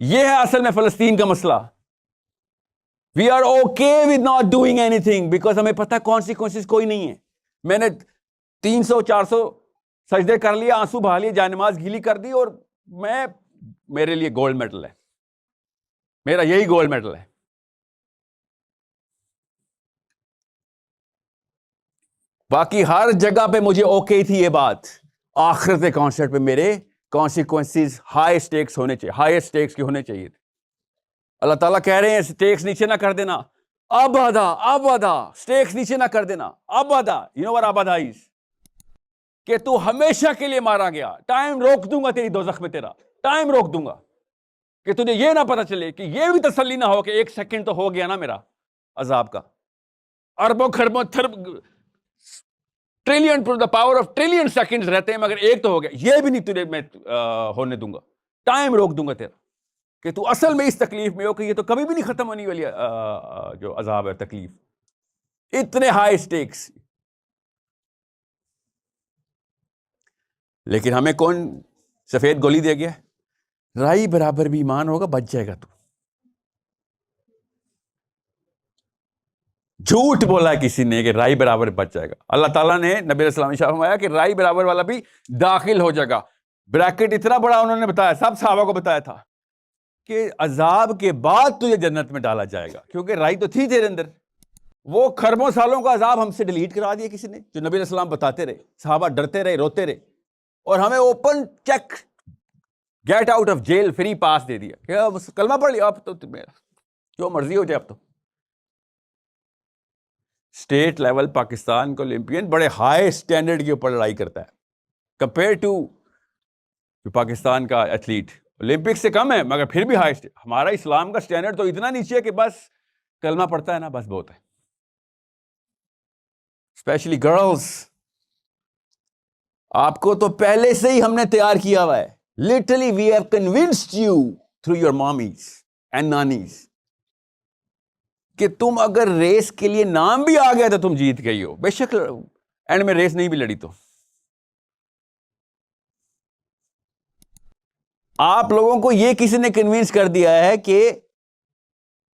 یہ ہے اصل میں فلسطین کا مسئلہ. We are okay with not doing any thing because ہمیں پتہ کانسیکوینسز کوئی نہیں ہے. میں نے 300-400 سجدے کر لیے, آنسو بہا لیے, جائے-نماز گیلی کر دی, اور میرے لیے گولڈ میڈل ہے, میرا یہی گولڈ میڈل ہے. باقی ہر جگہ پہ مجھے اوکے تھی یہ بات. آخرت کے کانسرٹ پہ میرے کانسیکوینسز ہائی سٹیکس ہونے چاہیے, ہائی سٹیکس کے ہونے چاہیے. اللہ تعالیٰ کہہ رہے ہیں سٹیکس نیچے نہ کر دینا, ابدا سٹیکس نیچے نہ کر دینا, ابدا. یو نو واٹ ابدا از, کہ تو ہمیشہ کے لیے مارا گیا. ٹائم روک دوں گا تیری دوزخ میں, تیرا ٹائم روک دوں گا, کہ تجھے یہ نہ پتا چلے, کہ یہ بھی تسلی نہ ہو کہ ایک سیکنڈ تو ہو گیا نا میرا عذاب کا. اربوں خربوں trillion to the power of trillion seconds رہتے ہیں, مگر ایک تو ہو گیا. یہ بھی نہیں تجھے میں ہونے دوں گا, ٹائم روک دوں گا تیرا, کہ تو اصل میں اس تکلیف میں ہو کہ یہ تو کبھی بھی نہیں ختم ہونے والی جو عذاب ہے, تکلیف. اتنے ہائی سٹیکس. لیکن ہمیں کون سفید گولی دے گیا, رائی برابر بھی ایمان ہوگا بچ جائے گا تو. جھوٹ بولا کسی نے کہ رائی برابر بچ جائے گا. اللہ تعالیٰ نے نبی علیہ السلام نے فرمایا کہ رائی برابر والا بھی داخل ہو جائے گا. بریکٹ اتنا بڑا انہوں نے بتایا, سب صحابہ کو بتایا تھا کہ عذاب کے بعد تجھے جنت میں ڈالا جائے گا, کیونکہ رائی تو تھی تیرے اندر. وہ خربوں سالوں کا عذاب ہم سے ڈیلیٹ کرا دیا کسی نے, جو نبی علیہ السلام بتاتے رہے, صحابہ ڈرتے رہے, روتے رہے, اور ہمیں open cheque get out of jail free pass دے دیا کہ کلمہ پڑھ لیا, اب تو جو مرضی ہو جائے. اب تو اسٹیٹ لیول پاکستان کا اولمپئن بڑے ہائی اسٹینڈرڈ کے اوپر لڑائی کرتا ہے کمپیئر ٹو پاکستان کا ایتھلیٹ. اولمپک سے کم ہے مگر پھر بھی ہائی. ہمارا اسلام کا اسٹینڈرڈ تو اتنا نیچے ہے کہ بس کلمہ پڑھتا ہے نا, بس بہت ہے. اسپیشلی گرلز, آپ کو تو پہلے سے ہی ہم نے تیار کیا ہوا ہے. Literally we have convinced you through your mamis and nanis کہ تم اگر ریس کے لیے نام بھی آ گیا تو تم جیت گئی ہو. بے شک اینڈ میں ریس نہیں بھی لڑی تو. آپ لوگوں کو یہ کسی نے کنوینس کر دیا ہے کہ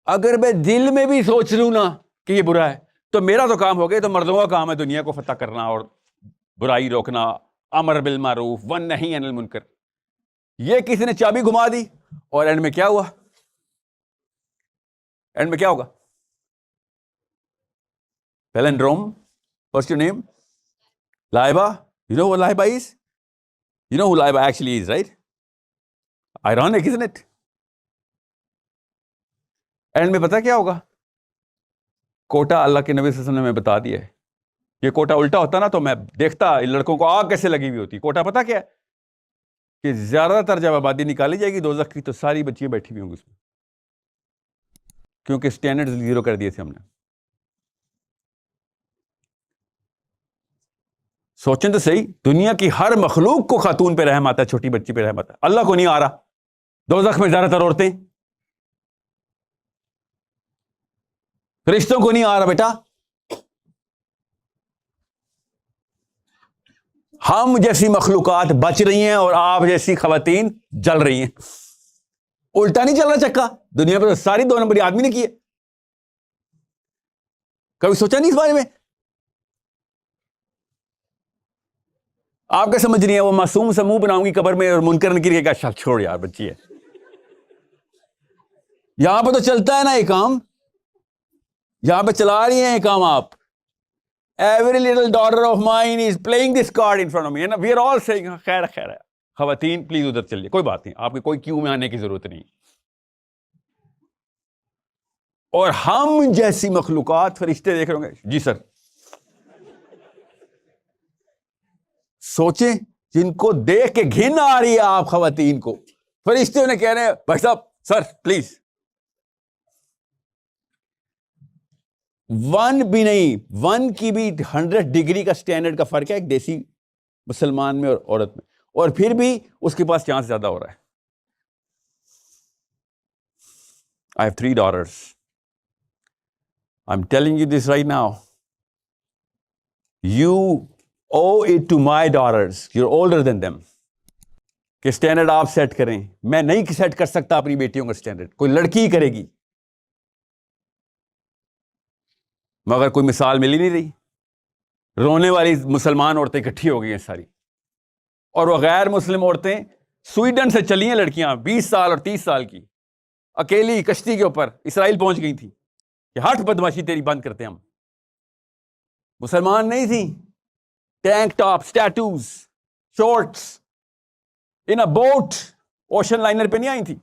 اگر میں دل میں بھی سوچ لوں نا کہ یہ برا ہے تو میرا تو کام ہو گیا. تو مردوں کا کام ہے دنیا کو فتح کرنا اور برائی روکنا, امر بالمعروف ونہی عن المنکر. یہ کسی نے چابی گھما دی, اور اینڈ میں کیا ہوا, اینڈ میں کیا ہوگا؟ Palindrome, what's your name? Laiba. You know what Laiba is? You know who Laiba actually is, right? Ironic, isn't it? And میں پتا کیا ہوگا؟ کوٹا اللہ کے نبی صلی اللہ علیہ وسلم نے ہمیں بتا دیا ہے. یہ کوٹا الٹا ہوتا نا تو میں دیکھتا لڑکوں کو آگ کیسے لگی ہوئی ہوتی. کوٹا پتا کیا ہے؟ کہ زیادہ تر جب آبادی نکالی جائے گی دوزخ کی تو ساری بچیاں بیٹھی ہوئی ہوں گی اس میں, کیونکہ اسٹینڈرڈ زیرو کر دیے تھے ہم نے. سوچیں تو صحیح, دنیا کی ہر مخلوق کو خاتون پہ رحم آتا ہے, چھوٹی بچی پہ رحم آتا ہے, اللہ کو نہیں آ رہا. دوزخ میں زیادہ تر عورتیں, فرشتوں کو نہیں آ رہا بیٹا. ہم جیسی مخلوقات بچ رہی ہیں اور آپ جیسی خواتین جل رہی ہیں. الٹا نہیں چل رہا چکا. دنیا پہ تو ساری 2 نمبری آدمی نے کیے. کبھی سوچا نہیں اس بارے میں؟ آپ کیا سمجھ رہی ہیں وہ معصوم سا منہ بناؤں گی قبر میں اور منکر نکیر کے کہا چھوڑ یار بچی ہے. یہاں پہ تو چلتا ہے نا یہ کام, یہاں پہ چلا رہی ہیں یہ کام آپ. Every little daughter of mine is playing this card in front of me. And we are all saying خیر خیر ہے, خواتین پلیز ادھر چلیے, کوئی بات نہیں, آپ کی کوئی کیوں میں آنے کی ضرورت نہیں. اور ہم جیسی مخلوقات فرشتے دیکھ رہے ہوں گے, جی سر. سوچیں جن کو دیکھ کے گھن آ رہی ہے آپ خواتین کو, فرشتے انہیں کہہ رہے ہیں بھائی صاحب سر پلیز. 1 بھی نہیں, 1 کی بھی 100 ڈگری کا اسٹینڈرڈ کا فرق ہے ایک دیسی مسلمان میں اور عورت میں, اور پھر بھی اس کے پاس چانس زیادہ ہو رہا ہے. I have 3 daughters. I'm telling you this right now. You owe it to my daughters. You're older than them. کہ اسٹینڈرڈ آپ سیٹ کریں. میں نہیں سیٹ کر سکتا اپنی بیٹیوں کا اسٹینڈرڈ, کوئی لڑکی کرے گی. مگر کوئی مثال مل ہی نہیں رہی. رونے والی مسلمان عورتیں اکٹھی ہو گئی ہیں ساری, اور وہ غیر مسلم عورتیں سویڈن سے چلی ہیں لڑکیاں 20 سال اور 30 سال کی, اکیلی کشتی کے اوپر اسرائیل پہنچ گئی تھی کہ ہٹ بدماشی تیری بند کرتے ہیں ہم. مسلمان نہیں تھی, ٹینک ٹاپ, سٹیٹوز, شورٹس, ان اے بوٹ, اوشن لائنر پہ نہیں آئی تھی.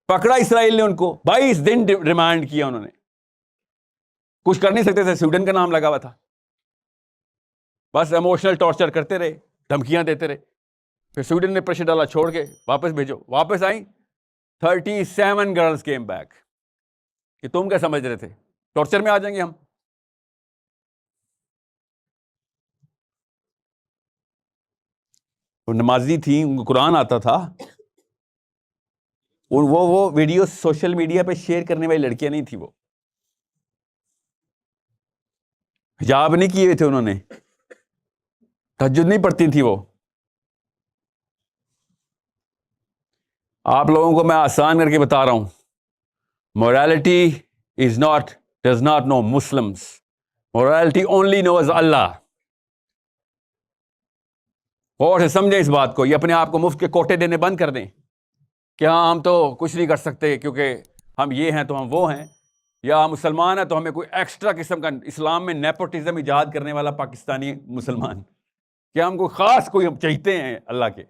پکڑا اسرائیل نے ان کو, 22 دن ریمانڈ کیا انہوں نے. کچھ کر نہیں سکتے تھے, سویڈن کا نام لگا ہوا تھا. بس ایموشنل ٹارچر کرتے رہے, دھمکیاں دیتے رہے. پھر سویڈن نے پریشر ڈالا, چھوڑ کے واپس بھیجو. واپس آئیں, 37 گرلز کیم بیک. کہ تم کیا سمجھ رہے تھے ٹارچر میں آ جائیں گے ہم؟ وہ نمازی تھیں, ان کو قرآن آتا تھا. وہ ویڈیو سوشل میڈیا پہ شیئر کرنے والی لڑکیاں نہیں تھی. وہ حجاب نہیں کیے ہوئے تھے انہوں نے, تہجد نہیں پڑھتی تھی وہ. آپ لوگوں کو میں آسان کر کے بتا رہا ہوں, morality does not know Muslims. Morality only knows Allah. اور سے سمجھیں اس بات کو. یہ اپنے آپ کو مفت کے کوٹے دینے بند کر دیں کہ ہاں ہم تو کچھ نہیں کر سکتے کیونکہ ہم یہ ہیں تو ہم وہ ہیں, یا مسلمان ہیں تو ہمیں کوئی ایکسٹرا قسم کا اسلام میں نیپوٹزم ایجاد کرنے والا پاکستانی مسلمان, کہ ہم کوئی خاص کوئی ہم چاہتے ہیں اللہ کے.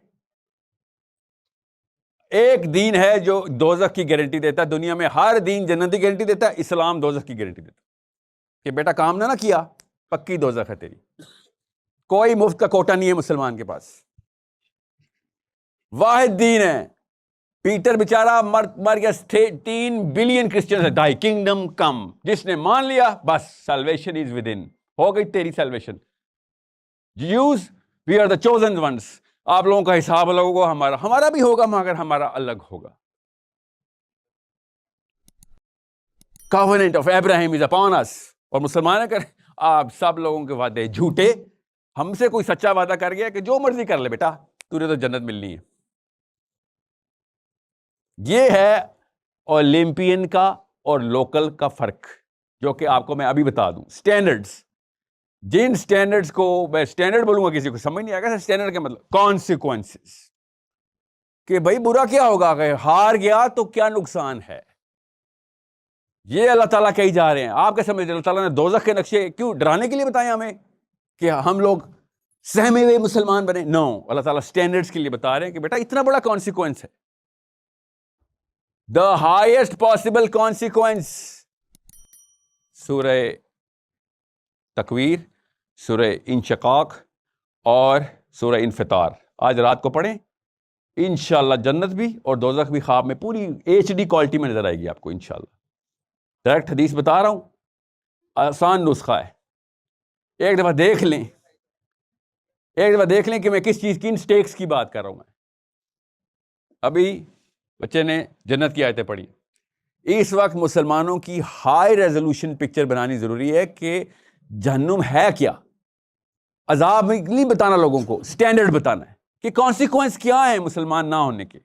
ایک دین ہے جو دوزخ کی گارنٹی دیتا ہے. دنیا میں ہر دین جنت کی گارنٹی دیتا ہے, اسلام دوزخ کی گارنٹی دیتا ہے کہ بیٹا کام نہ کیا پکی دوزخ ہے تیری. کوئی مفت کا کوٹا نہیں ہے مسلمان کے پاس. واحد دین ہے. پیٹر بیچارہ مر گیا, 3 بلین کرسچنز ہے, دائی کنگڈم کم. جس نے مان لیا بس سیلویشن از ود ان, ہو گئی تیری salvation. Jews we are the chosen ones. آپ لوگوں کا حساب الگ ہوگا, ہمارا بھی ہوگا مگر ہمارا الگ ہوگا. covenant of Abraham is upon us. اور مسلمان کر آپ سب لوگوں کے وعدے جھوٹے. ہم سے کوئی سچا وعدہ کر گیا کہ جو مرضی کر لے بیٹا, تجھے تو جنت ملنی ہے. یہ ہے اولمپئن کا اور لوکل کا فرق, جو کہ آپ کو میں ابھی بتا دوں. سٹینڈرڈز, جن سٹینڈرڈز کو میں سٹینڈرڈ بولوں گا کسی کو سمجھ نہیں آئے گا. سٹینڈرڈ کا مطلب کانسیکوینسز, کہ بھائی برا کیا ہوگا, اگر ہار گیا تو کیا نقصان ہے. یہ اللہ تعالیٰ کہی جا رہے ہیں. آپ کیا سمجھ رہے ہیں اللہ تعالیٰ نے دوزخ کے نقشے کیوں ڈرانے کے لیے بتائے ہمیں کہ ہم لوگ سہمے ہوئے مسلمان بنے؟ نو, اللہ تعالیٰ سٹینڈرڈز کے لیے بتا رہے ہیں کہ بیٹا اتنا بڑا کانسیکوینس ہے. The highest possible consequence. سورہ تکویر, سورہ انشقاق اور سورہ انفطار آج رات کو پڑھیں. انشاءاللہ جنت بھی اور دوزخ بھی خواب میں پوری HD کوالٹی میں نظر آئے گی آپ کو انشاءاللہ. ڈائریکٹ حدیث بتا رہا ہوں, آسان نسخہ ہے. ایک دفعہ دیکھ لیں کہ میں کس چیز کی سٹیکس کی بات کر رہا ہوں. میں ابھی بچے نے جنت کی آیتیں پڑھی. اس وقت مسلمانوں کی ہائی ریزولوشن پکچر بنانی ضروری ہے کہ جہنم ہے کیا. عذاب نہیں بتانا لوگوں کو, سٹینڈرڈ بتانا ہے کہ کانسیکوینس کیا ہے مسلمان نہ ہونے کے.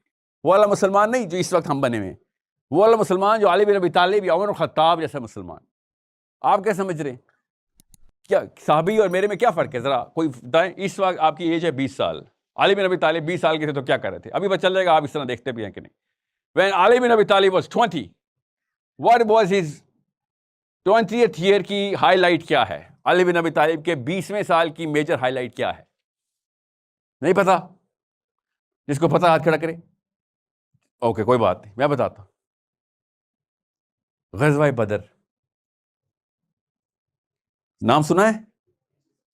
وہ والا مسلمان نہیں جو اس وقت ہم بنے ہوئے, وہ والا مسلمان جو علی بن ابی طالب یا عمر بن خطاب جیسا مسلمان. آپ کیا سمجھ رہے ہیں, کیا صحابی اور میرے میں کیا فرق ہے؟ ذرا کوئی بتائیں. اس وقت آپ کی ایج ہے 20 سال, علی بن ابی طالب 20 سال کے تھے تو کیا کر رہے تھے؟ ابھی پتہ چل جائے گا آپ اس طرح دیکھتے بھی ہیں کہ نہیں. When Ali bin Abi Talib was 20, what was his 20th year کی ہائی لائٹ کیا ہے؟ علی بن ابی طالب کے 20ویں سال کی میجر ہائی لائٹ کیا ہے؟ نہیں پتا؟ جس کو پتا ہاتھ کھڑا کرے. اوکے کوئی بات نہیں, میں بتاتا ہوں. غزوہ بدر نام سنا ہے؟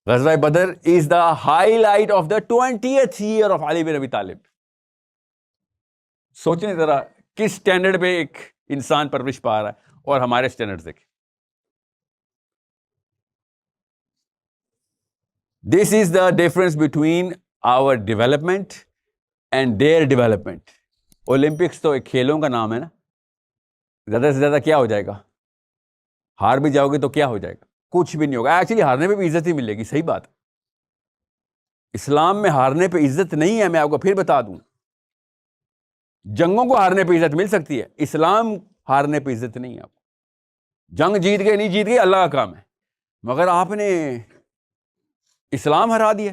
غزوہ بدر is the highlight of the 20th year of علی بن ابی طالب. سوچیں ذرا کس سٹینڈرڈ پہ ایک انسان پرورش پا رہا ہے اور ہمارے سٹینڈرڈ دیکھیں. This is the difference between our development and their development. Olympics تو ایک کھیلوں کا نام ہے نا. زیادہ سے زیادہ کیا ہو جائے گا؟ ہار بھی جاؤ گے تو کیا ہو جائے گا؟ کچھ بھی نہیں ہوگا. ایکچولی ہارنے پہ بھی عزت ہی ملے گی. صحیح بات. اسلام میں ہارنے پہ عزت نہیں ہے. میں آپ کو پھر بتا دوں, جنگوں کو ہارنے پہ عزت مل سکتی ہے, اسلام ہارنے پہ عزت نہیں ہے. آپ جنگ جیت گئے نہیں جیت گئے اللہ کا کام ہے, مگر آپ نے اسلام ہرا دیا.